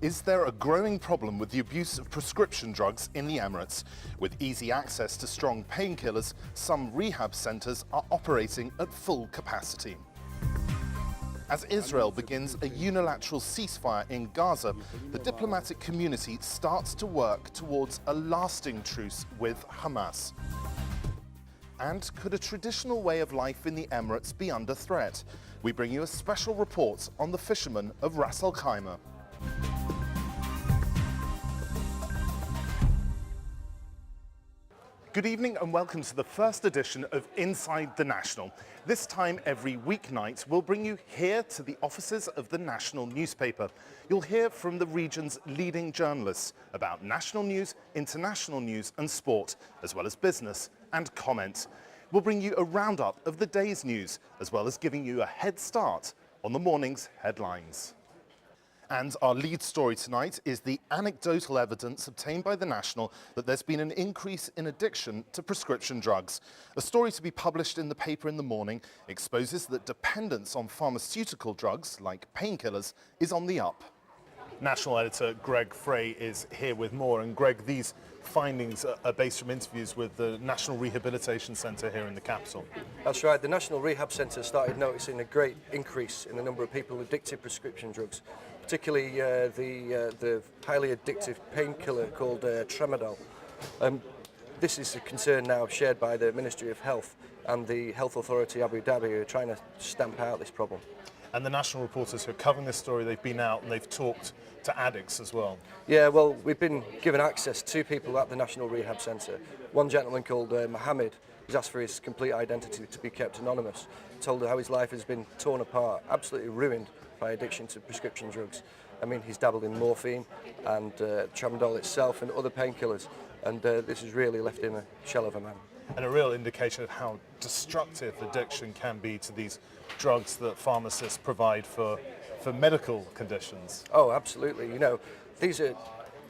Is there a growing problem with the abuse of prescription drugs in the Emirates? With easy access to strong painkillers, some rehab centres are operating at full capacity. As Israel begins a unilateral ceasefire in Gaza, the diplomatic community starts to work towards a lasting truce with Hamas. And could a traditional way of life in the Emirates be under threat? We bring you a special report on the fishermen of Ras Al Khaimah. Good evening and welcome to the first edition of Inside the National. This time every weeknight we'll bring you here to the offices of the National newspaper. You'll hear from the region's leading journalists about national news, international news and sport, as well as business and comment. We'll bring you a roundup of the day's news, as well as giving you a head start on the morning's headlines. And our lead story tonight is the anecdotal evidence obtained by the National that there's been an increase in addiction to prescription drugs. A story to be published in the paper in the morning exposes that dependence on pharmaceutical drugs, like painkillers, is on the up. National editor Greg Frey is here with more. And Greg, these findings are based from interviews with the National Rehabilitation Centre here in the capital. That's right. The National Rehab Centre started noticing a great increase in the number of people addicted to prescription drugs, particularly the highly addictive painkiller called Tramadol. This is a concern now shared by the Ministry of Health and the Health Authority Abu Dhabi, who are trying to stamp out this problem. And the national reporters who are covering this story, they've been out and they've talked to addicts as well. Yeah, well, we've been given access to people at the National Rehab Centre. One gentleman called Mohammed has asked for his complete identity to be kept anonymous, told how his life has been torn apart, absolutely ruined by addiction to prescription drugs. I mean, he's dabbled in morphine and Tramadol itself and other painkillers, and this has really left him a shell of a man. And a real indication of how destructive addiction can be to these drugs that pharmacists provide for medical conditions. Oh, absolutely. You know, these are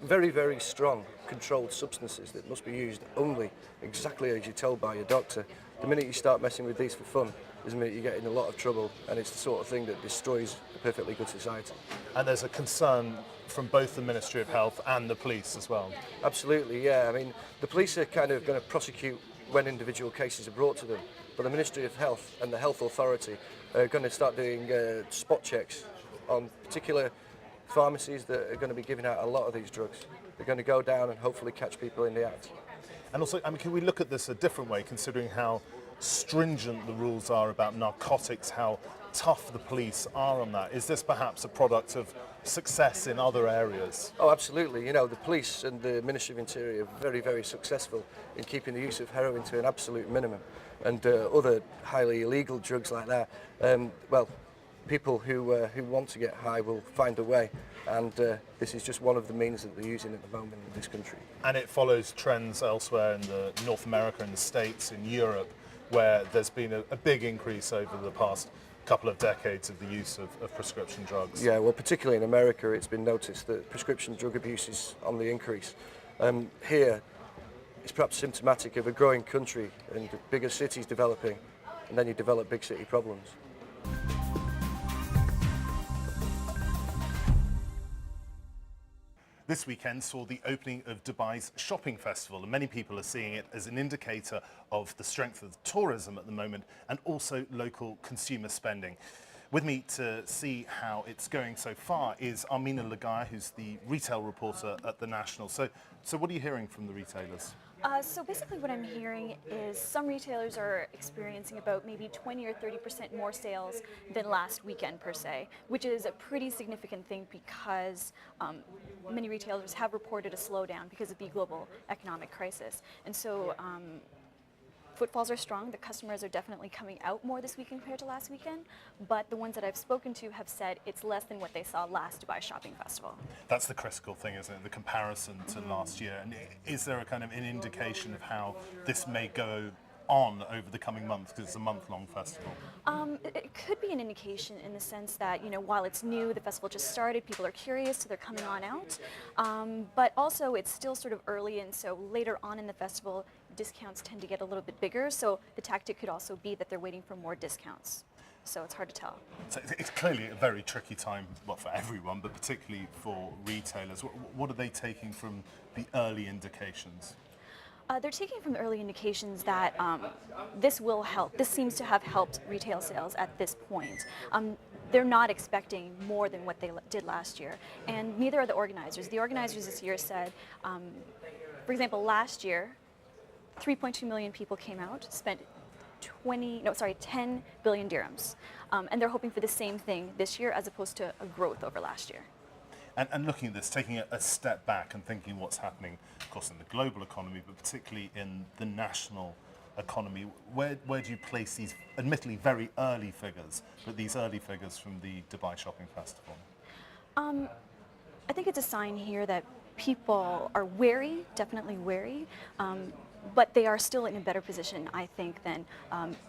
very, very strong controlled substances that must be used only exactly as you're told by your doctor. The minute you start messing with these for fun is the minute you get in a lot of trouble, and it's the sort of thing that destroys a perfectly good society. And there's a concern from both the Ministry of Health and the police as well. Absolutely, yeah. I mean, the police are kind of going to prosecute when individual cases are brought to them, but the Ministry of Health and the Health Authority are going to start doing spot checks on particular pharmacies that are going to be giving out a lot of these drugs. They're going to go down and hopefully catch people in the act. And also, I mean, can we look at this a different way, considering how stringent the rules are about narcotics, how tough the police are on that? Is this perhaps a product of success in other areas? Oh, absolutely. You know, the police and the Ministry of Interior are very, very successful in keeping the use of heroin to an absolute minimum, and other highly illegal drugs like that. Well, people who want to get high will find a way, and this is just one of the means that they're using at the moment in this country. And it follows trends elsewhere in North America, in the States, in Europe, where there's been a big increase over the past couple of decades of the use of prescription drugs. Yeah, well, particularly in America, it's been noticed that prescription drug abuse is on the increase. Here, it's perhaps symptomatic of a growing country and bigger cities developing, and then you develop big city problems. This weekend saw the opening of Dubai's shopping festival, and many people are seeing it as an indicator of the strength of tourism at the moment and also local consumer spending. With me to see how it's going so far is Armina Lagaya, who's the retail reporter at the National. So what are you hearing from the retailers? So basically what I'm hearing is some retailers are experiencing about maybe 20 or 30% more sales than last weekend per se, which is a pretty significant thing because many retailers have reported a slowdown because of the global economic crisis. And so footfalls are strong. The customers are definitely coming out more this week compared to last weekend, but the ones that I've spoken to have said it's less than what they saw last Dubai Shopping Festival. That's the critical thing, isn't it? The comparison to last year. And is there a kind of an indication of how this may go on over the coming months, because it's a month-long festival? It could be an indication in the sense that, you know, while it's new, the festival just started, people are curious, so they're coming on out. But also it's still sort of early, and so later on in the festival, discounts tend to get a little bit bigger, so the tactic could also be that they're waiting for more discounts. so it's hard to tell. So it's clearly a very tricky time, well, for everyone, but particularly for retailers. What are they taking from the early indications? They're taking from the early indications that this will help. This seems to have helped retail sales at this point. They're not expecting more than what they did last year, and neither are the organizers. The organizers this year said, for example, last year, 3.2 million people came out, spent 10 billion dirhams, and they're hoping for the same thing this year as opposed to a growth over last year. And looking at this, taking a step back and thinking what's happening, of course, in the global economy, but particularly in the national economy, where do you place these, admittedly very early figures, but these early figures from the Dubai Shopping Festival? I think it's a sign here that people are wary, definitely wary, but they are still in a better position, I think, than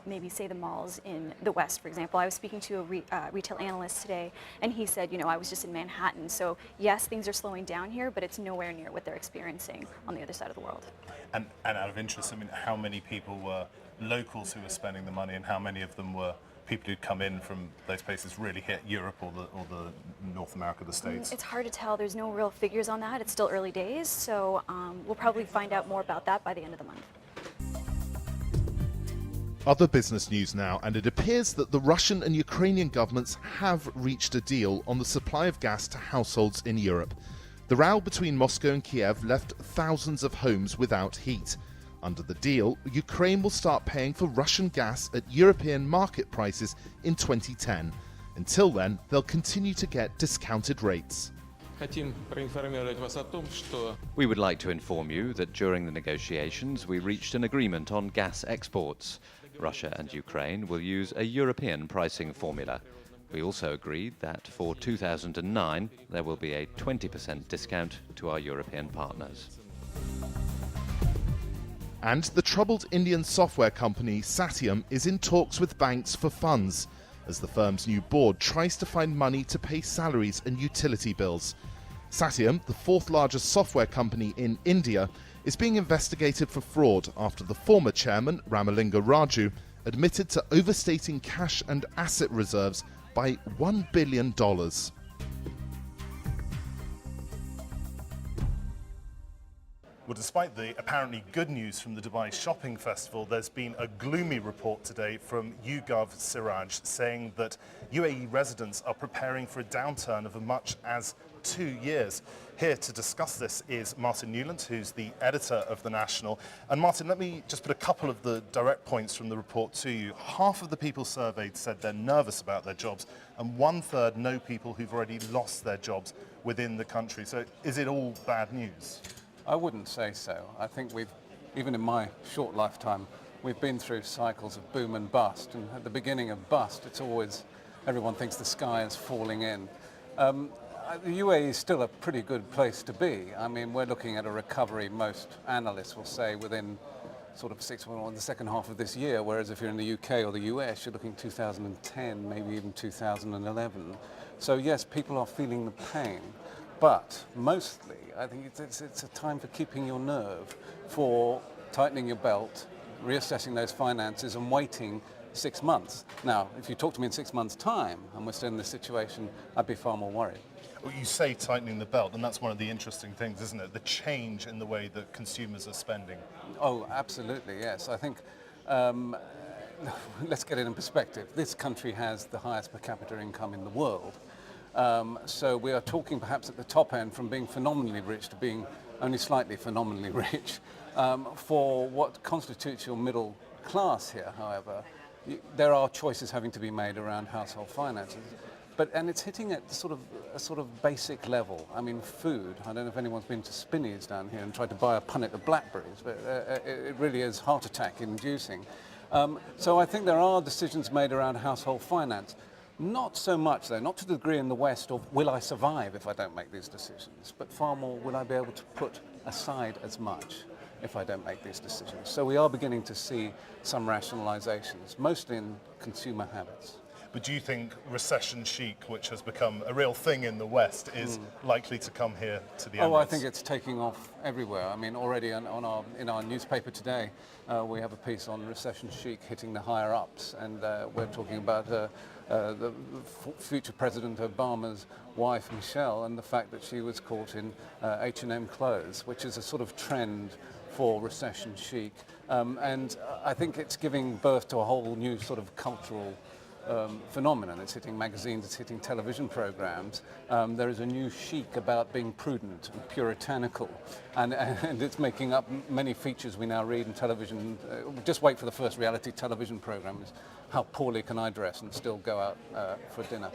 maybe, say, the malls in the West, for example. I was speaking to a retail analyst today, and he said, I was just in Manhattan, so yes, things are slowing down here, but it's nowhere near what they're experiencing on the other side of the world. And out of interest, I mean, how many people were locals who were spending the money, and how many of them were people who'd come in from those places, really hit Europe or the North America, the States? It's hard to tell. There's no real figures on that. It's still early days, so we'll probably find out more about that by the end of the month. Other business news now, and it appears that the Russian and Ukrainian governments have reached a deal on the supply of gas to households in Europe. The row between Moscow and Kiev left thousands of homes without heat. Under the deal, Ukraine will start paying for Russian gas at European market prices in 2010. Until then, they'll continue to get discounted rates. We would like to inform you that during the negotiations we reached an agreement on gas exports. Russia and Ukraine will use a European pricing formula. We also agreed that for 2009 there will be a 20% discount to our European partners. And the troubled Indian software company Satyam is in talks with banks for funds, as the firm's new board tries to find money to pay salaries and utility bills. Satyam, the fourth largest software company in India, is being investigated for fraud after the former chairman, Ramalinga Raju, admitted to overstating cash and asset reserves by $1 billion. Well, despite the apparently good news from the Dubai Shopping Festival, there's been a gloomy report today from YouGov Siraj saying that UAE residents are preparing for a downturn of as much as 2 years. Here to discuss this is Martin Newland, who's the editor of The National. And Martin, let me just put a couple of the direct points from the report to you. Half of the people surveyed said they're nervous about their jobs, and 1/3 know people who've already lost their jobs within the country. So is it all bad news? I wouldn't say so. I think even in my short lifetime, we've been through cycles of boom and bust. And at the beginning of bust, it's always, everyone thinks the sky is falling in. The UAE is still a pretty good place to be. I mean, we're looking at a recovery, most analysts will say, within sort of the second half of this year, whereas if you're in the UK or the US, you're looking 2010, maybe even 2011. So yes, people are feeling the pain. But mostly, I think it's a time for keeping your nerve, for tightening your belt, reassessing those finances and waiting 6 months. Now, if you talk to me in 6 months' time and we're still in this situation, I'd be far more worried. Well, you say tightening the belt, and that's one of the interesting things, isn't it? The change in the way that consumers are spending. Oh, absolutely, yes. I think, let's get it in perspective. This country has the highest per capita income in the world. So we are talking perhaps at the top end from being phenomenally rich to being only slightly phenomenally rich. For what constitutes your middle class here, however, there are choices having to be made around household finances. And it's hitting at a sort of basic level. I mean, food. I don't know if anyone's been to Spinneys down here and tried to buy a punnet of blackberries, but it really is heart attack inducing. So I think there are decisions made around household finance. Not so much, though, not to the degree in the West of will I survive if I don't make these decisions, but far more will I be able to put aside as much if I don't make these decisions. So we are beginning to see some rationalizations, mostly in consumer habits. But do you think recession chic, which has become a real thing in the West, is likely to come here to the Emirates? Oh, I think it's taking off everywhere. I mean, already in our newspaper today, we have a piece on recession chic hitting the higher ups, and we're talking about the future President Obama's wife, Michelle, and the fact that she was caught in H&M clothes, which is a sort of trend for recession chic. And I think it's giving birth to a whole new sort of cultural phenomenon. It's hitting magazines, it's hitting television programs. There is a new chic about being prudent and puritanical, and it's making up many features we now read in television. Just wait for the first reality television programs. How poorly can I dress and still go out for dinner?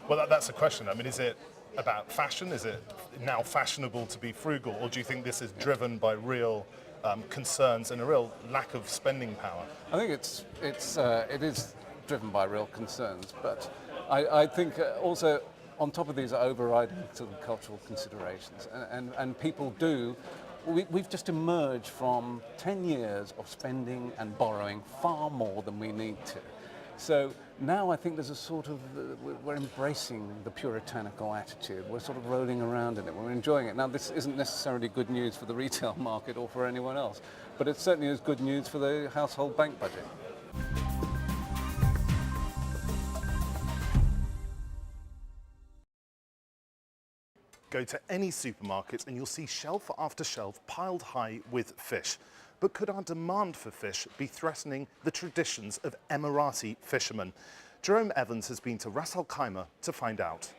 Well, that's a question. I mean, is it about fashion? Is it now fashionable to be frugal, or do you think this is driven by real concerns and a real lack of spending power? I think it is driven by real concerns, but I think also on top of these are overriding sort of cultural considerations, and people do. We've just emerged from 10 years of spending and borrowing far more than we need to. So now I think there's a sort of, we're embracing the puritanical attitude. We're sort of rolling around in it. We're enjoying it. Now, this isn't necessarily good news for the retail market or for anyone else, but it certainly is good news for the household bank budget. Go to any supermarket and you'll see shelf after shelf piled high with fish. But could our demand for fish be threatening the traditions of Emirati fishermen? Jerome Evans has been to Ras Al Khaimah to find out.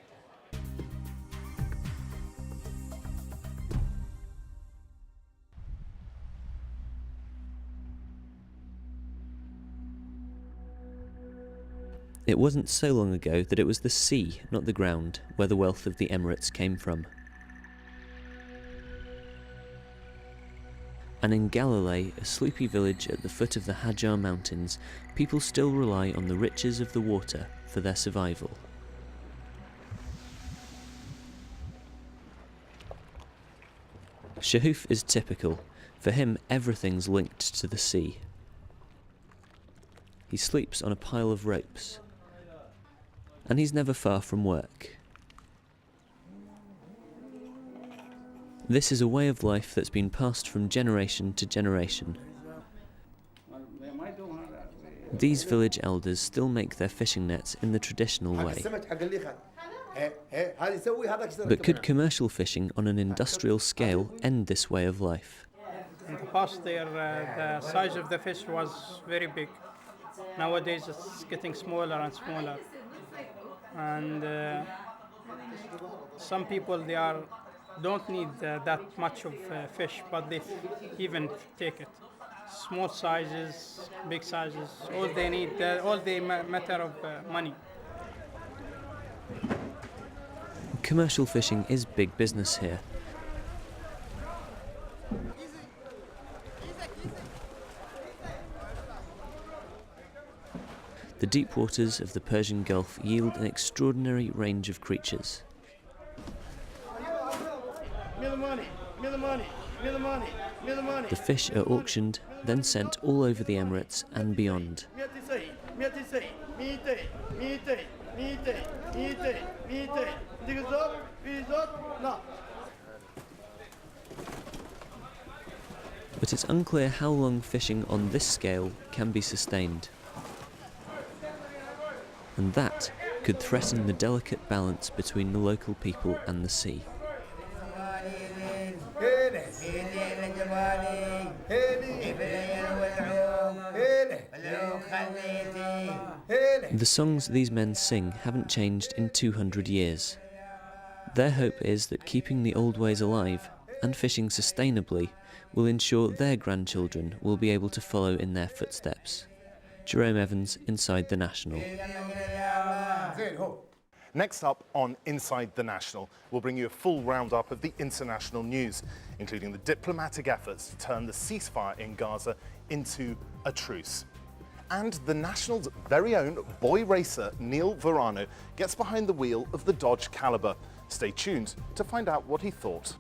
It wasn't so long ago that it was the sea, not the ground, where the wealth of the Emirates came from. And in Galilee, a sleepy village at the foot of the Hajar Mountains, people still rely on the riches of the water for their survival. Shahuf is typical. For him, everything's linked to the sea. He sleeps on a pile of ropes. And he's never far from work. This is a way of life that's been passed from generation to generation. These village elders still make their fishing nets in the traditional way. But could commercial fishing on an industrial scale end this way of life? In the past, the size of the fish was very big. Nowadays, it's getting smaller and smaller. And some people don't need that much of fish, but they even take it. Small sizes, big sizes, all they need, all they matter of money. Commercial fishing is big business here. The deep waters of the Persian Gulf yield an extraordinary range of creatures. The fish are auctioned, then sent all over the Emirates and beyond. But it's unclear how long fishing on this scale can be sustained. And that could threaten the delicate balance between the local people and the sea. The songs these men sing haven't changed in 200 years. Their hope is that keeping the old ways alive and fishing sustainably will ensure their grandchildren will be able to follow in their footsteps. Jerome Evans, Inside the National. Next up on Inside the National, we'll bring you a full roundup of the international news, including the diplomatic efforts to turn the ceasefire in Gaza into a truce. And the National's very own boy racer, Neil Verano, gets behind the wheel of the Dodge Caliber. Stay tuned to find out what he thought.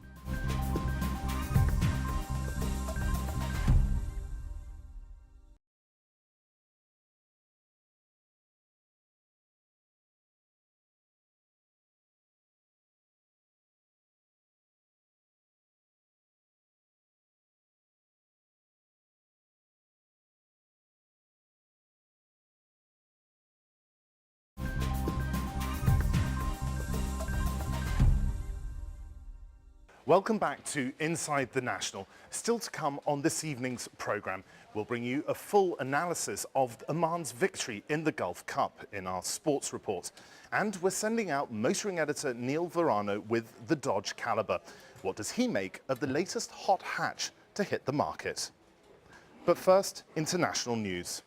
Welcome back to Inside the National. Still to come on this evening's programme, we'll bring you a full analysis of Oman's victory in the Gulf Cup in our sports report. And we're sending out motoring editor Neil Verano with the Dodge Caliber. What does he make of the latest hot hatch to hit the market? But first, international news.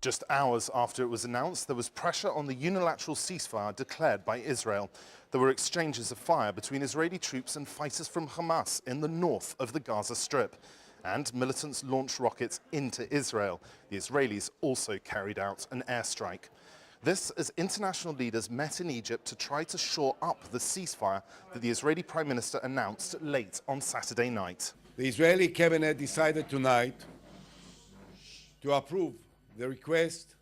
Just hours after it was announced, there was pressure on the unilateral ceasefire declared by Israel. There were exchanges of fire between Israeli troops and fighters from Hamas in the north of the Gaza Strip. And militants launched rockets into Israel. The Israelis also carried out an airstrike. This as international leaders met in Egypt to try to shore up the ceasefire that the Israeli Prime Minister announced late on Saturday night. The Israeli cabinet decided tonight to approve the request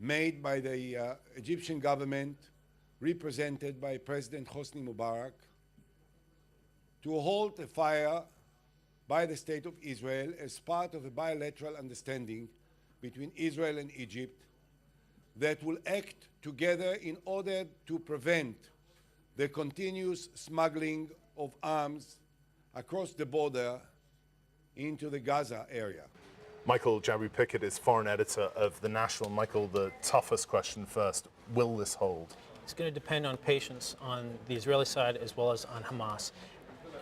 made by the Egyptian government, represented by President Hosni Mubarak, to halt a fire by the State of Israel as part of a bilateral understanding between Israel and Egypt that will act together in order to prevent the continuous smuggling of arms across the border into the Gaza area. Michael Jabri-Pickett is foreign editor of The National. Michael, the toughest question first. Will this hold? It's going to depend on patience on the Israeli side as well as on Hamas.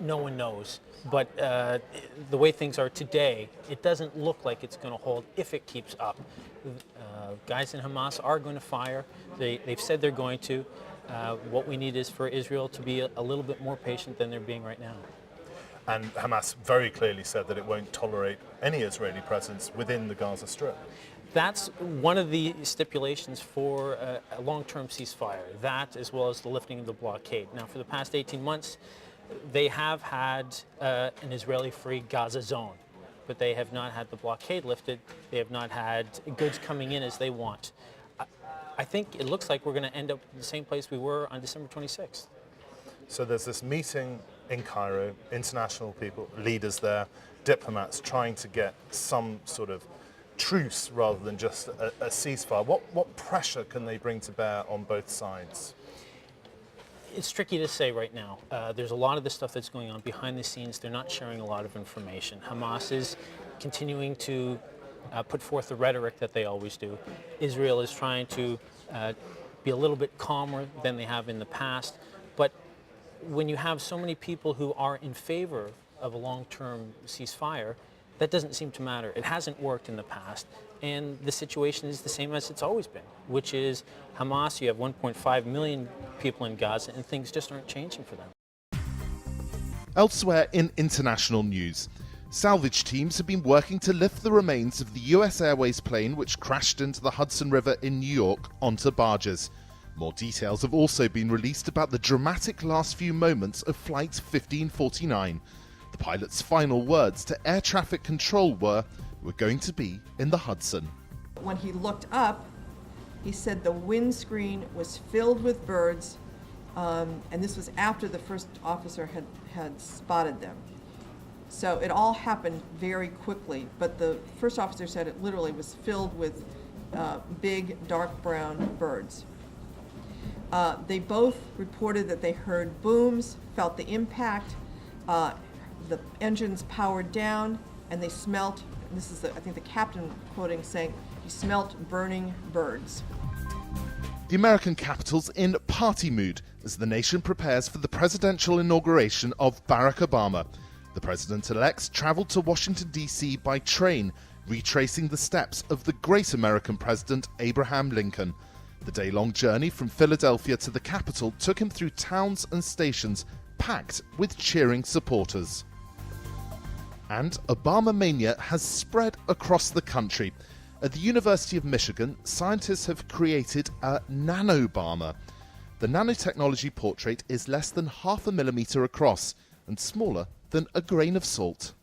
No one knows. But the way things are today, it doesn't look like it's going to hold if it keeps up. Guys in Hamas are going to fire. They've said they're going to. What we need is for Israel to be a little bit more patient than they're being right now. And Hamas very clearly said that it won't tolerate any Israeli presence within the Gaza Strip. That's one of the stipulations for a long-term ceasefire, that as well as the lifting of the blockade. Now, for the past 18 months, they have had an Israeli-free Gaza zone, but they have not had the blockade lifted. They have not had goods coming in as they want. I think it looks like we're going to end up in the same place we were on December 26th. So there's this meeting in Cairo, international people, leaders there, diplomats trying to get some sort of truce rather than just a ceasefire. What pressure can they bring to bear on both sides? It's tricky to say right now. There's a lot of the stuff that's going on behind the scenes. They're not sharing a lot of information. Hamas is continuing to put forth the rhetoric that they always do. Israel is trying to be a little bit calmer than they have in the past. But when you have so many people who are in favor of a long-term ceasefire, that doesn't seem to matter. It hasn't worked in the past, and the situation is the same as it's always been, which is Hamas, you have 1.5 million people in Gaza, and things just aren't changing for them. Elsewhere in international news, salvage teams have been working to lift the remains of the US Airways plane which crashed into the Hudson River in New York onto barges. More details have also been released about the dramatic last few moments of Flight 1549. The pilot's final words to air traffic control were, "We're going to be in the Hudson." When he looked up, he said the windscreen was filled with birds, and this was after the first officer had spotted them. So it all happened very quickly, but the first officer said it literally was filled with big dark brown birds. They both reported that they heard booms, felt the impact, the engines powered down, and they smelt, this is I think the captain quoting saying, he smelt burning birds. The American capital's in party mood as the nation prepares for the presidential inauguration of Barack Obama. The president-elect's traveled to Washington, D.C. by train, retracing the steps of the great American president Abraham Lincoln. The day-long journey from Philadelphia to the Capitol took him through towns and stations packed with cheering supporters. And Obama mania has spread across the country. At the University of Michigan, scientists have created a Nanobama. The nanotechnology portrait is less than 0.5 millimeter across and smaller than a grain of salt.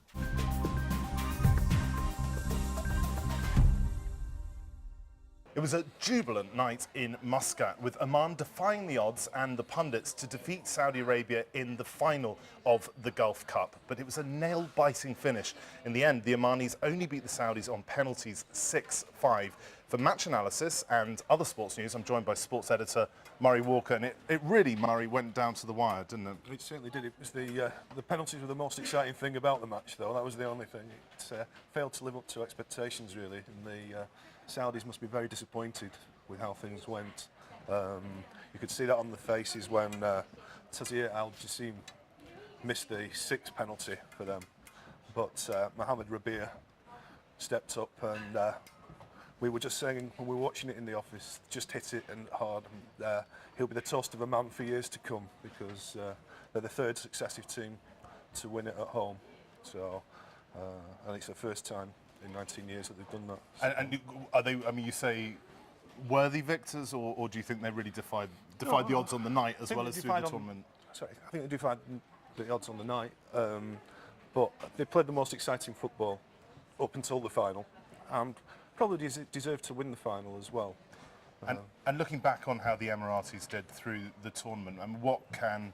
It was a jubilant night in Muscat, with Oman defying the odds and the pundits to defeat Saudi Arabia in the final of the Gulf Cup. But it was a nail-biting finish. In the end, the Omanis only beat the Saudis on penalties 6-5. For match analysis and other sports news, I'm joined by sports editor Murray Walker, and it really, Murray, went down to the wire, didn't it? It certainly did. It was the penalties were the most exciting thing about the match, though. That was the only thing. It failed to live up to expectations, really, and the Saudis must be very disappointed with how things went. You could see that on the faces when Tazir Al Jassim missed the sixth penalty for them, but Mohamed Rabia stepped up, and we were just saying when we were watching it in the office, just hit it and hard, and he'll be the toast of a man for years to come, because they're the third successive team to win it at home. So I think it's the first time in 19 years that they've done that. And are they, I mean, you say worthy victors, or do you think they really defied the odds on the night as well as through the tournament? Sorry, I think they defied the odds on the night, but they played the most exciting football up until the final, and probably deserved to win the final as well. And looking back on how the Emiratis did through the tournament, and what can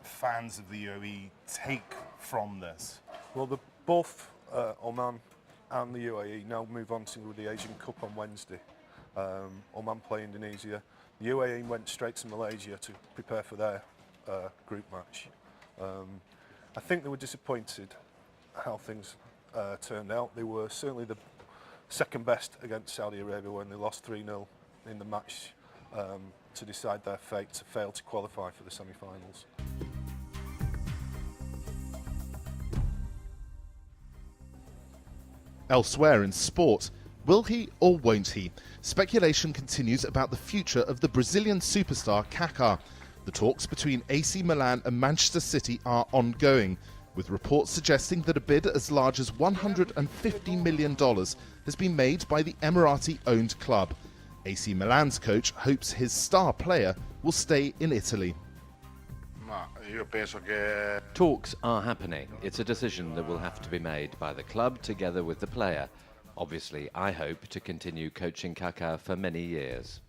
fans of the UAE take from this? Well, both Oman and the UAE now move on to the Asian Cup on Wednesday. Oman play Indonesia. The UAE went straight to Malaysia to prepare for their group match. I think they were disappointed how things turned out. They were certainly the second best against Saudi Arabia when they lost 3-0 in the match to decide their fate, to fail to qualify for the semi-finals. Elsewhere in sport, will he or won't he? Speculation continues about the future of the Brazilian superstar Kaká. The talks between AC Milan and Manchester City are ongoing, with reports suggesting that a bid as large as $150 million has been made by the Emirati-owned club. AC Milan's coach hopes his star player will stay in Italy. Talks are happening. It's a decision that will have to be made by the club together with the player. Obviously, I hope to continue coaching Kaká for many years.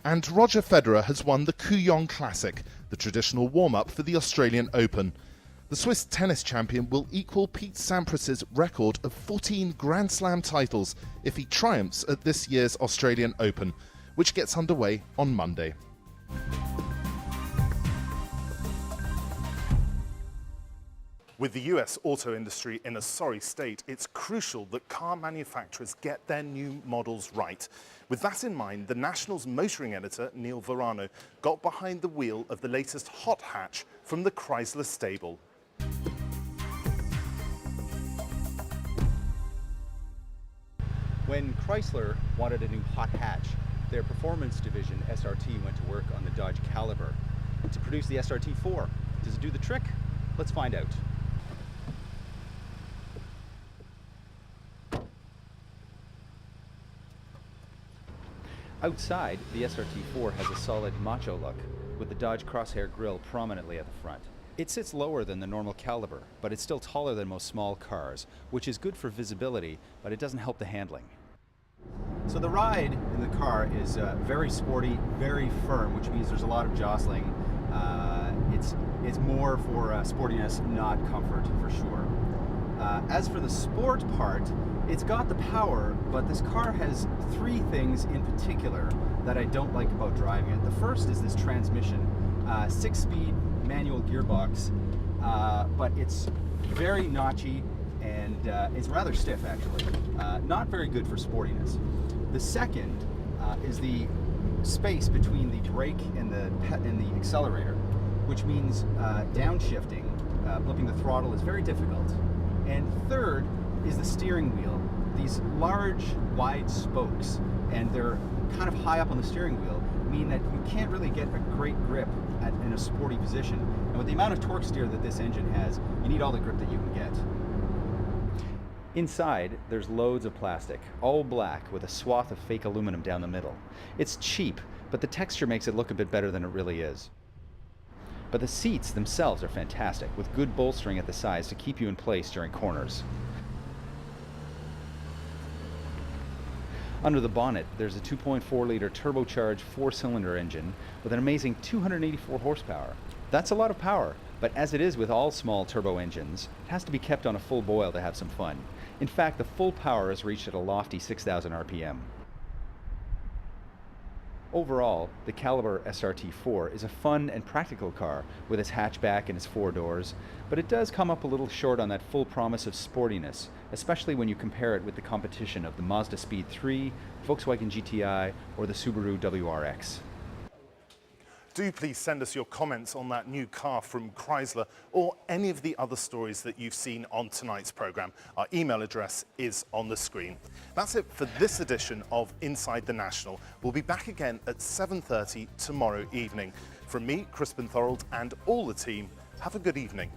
And Roger Federer has won the Kooyong Classic, the traditional warm-up for the Australian Open. The Swiss tennis champion will equal Pete Sampras's record of 14 Grand Slam titles if he triumphs at this year's Australian Open, which gets underway on Monday. With the US auto industry in a sorry state, it's crucial that car manufacturers get their new models right. With that in mind, the National's motoring editor, Neil Verano, got behind the wheel of the latest hot hatch from the Chrysler stable. When Chrysler wanted a new hot hatch, their performance division, SRT, went to work on the Dodge Caliber to produce the SRT4. Does it do the trick? Let's find out. Outside, the SRT4 has a solid macho look, with the Dodge Crosshair grille prominently at the front. It sits lower than the normal Caliber, but it's still taller than most small cars, which is good for visibility, but it doesn't help the handling. So the ride in the car is very sporty, very firm, which means there's a lot of jostling. It's more for sportiness, not comfort, for sure. As for the sport part, it's got the power, but this car has three things in particular that I don't like about driving it. The first is this transmission, 6-speed manual gearbox, but it's very notchy and it's rather stiff actually. Not very good for sportiness. The second is the space between the brake and the accelerator, which means downshifting, blipping the throttle is very difficult. And third is the steering wheel. These large, wide spokes, and they're kind of high up on the steering wheel, mean that you can't really get a great grip in a sporty position. And with the amount of torque steer that this engine has, you need all the grip that you can get. Inside, there's loads of plastic, all black with a swath of fake aluminum down the middle. It's cheap, but the texture makes it look a bit better than it really is. But the seats themselves are fantastic, with good bolstering at the sides to keep you in place during corners. Under the bonnet, there's a 2.4-liter turbocharged 4-cylinder engine with an amazing 284 horsepower. That's a lot of power, but as it is with all small turbo engines, it has to be kept on a full boil to have some fun. In fact, the full power is reached at a lofty 6,000 RPM. Overall, the Caliber SRT4 is a fun and practical car with its hatchback and its 4 doors, but it does come up a little short on that full promise of sportiness, especially when you compare it with the competition of the Mazda Speed 3, Volkswagen GTI, or the Subaru WRX. Do please send us your comments on that new car from Chrysler or any of the other stories that you've seen on tonight's programme. Our email address is on the screen. That's it for this edition of Inside the National. We'll be back again at 7:30 tomorrow evening. From me, Crispin Thorold, and all the team, have a good evening.